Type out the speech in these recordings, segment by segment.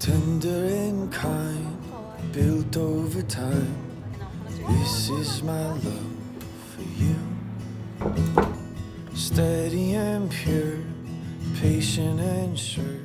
tender and kind, built over time. This is my love for you. Steady and pure, patient and sure.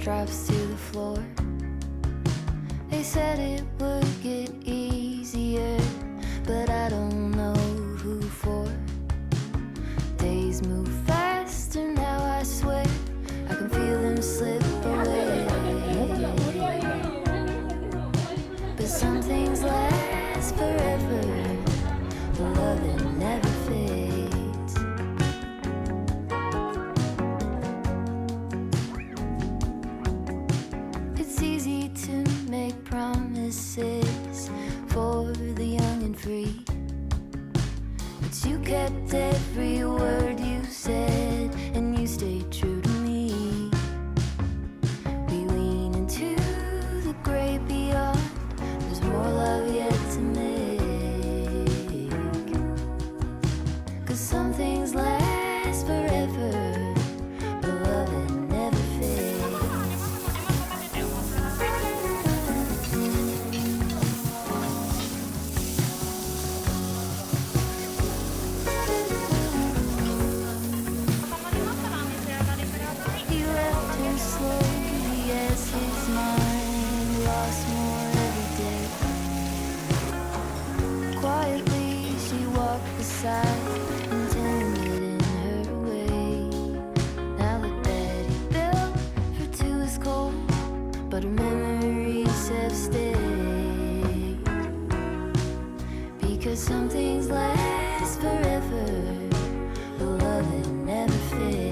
drops to the floor. They said it would get easier, but I don't know who for. Days move faster now, I swear. I can feel them slip away. But some things last forever, the love that never fades. It's easy to make promises for the young and free, but you kept every word you said, and you stayed true to me. We lean into the great beyond. There's more love yet to make, 'cause some things last forever, but love that never fades. He left her slowly as his mind lost more every day. Quietly she walked beside, intended in her way. Now the bed he built for two is cold, but her memories have stayed. Because some things last forever, the love that never fades.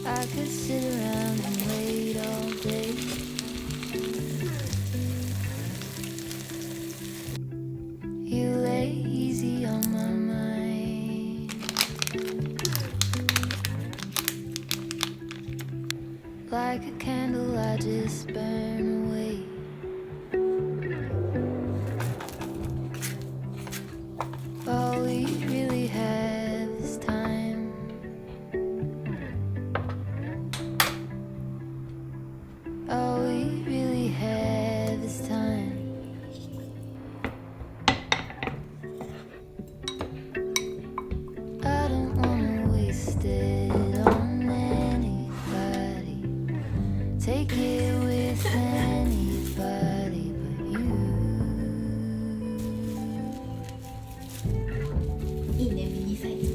I could sit around and wait all day. You lay easy on my mind, like a candle I just burn away. All we really have is time. All we really have is time. I don't wanna waste it on anybody. Take it with anybody but you. いいね、ミニサイズ。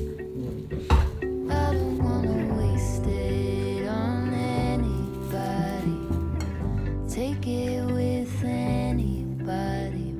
I don't wanna waste it on anybody. Take it with anybody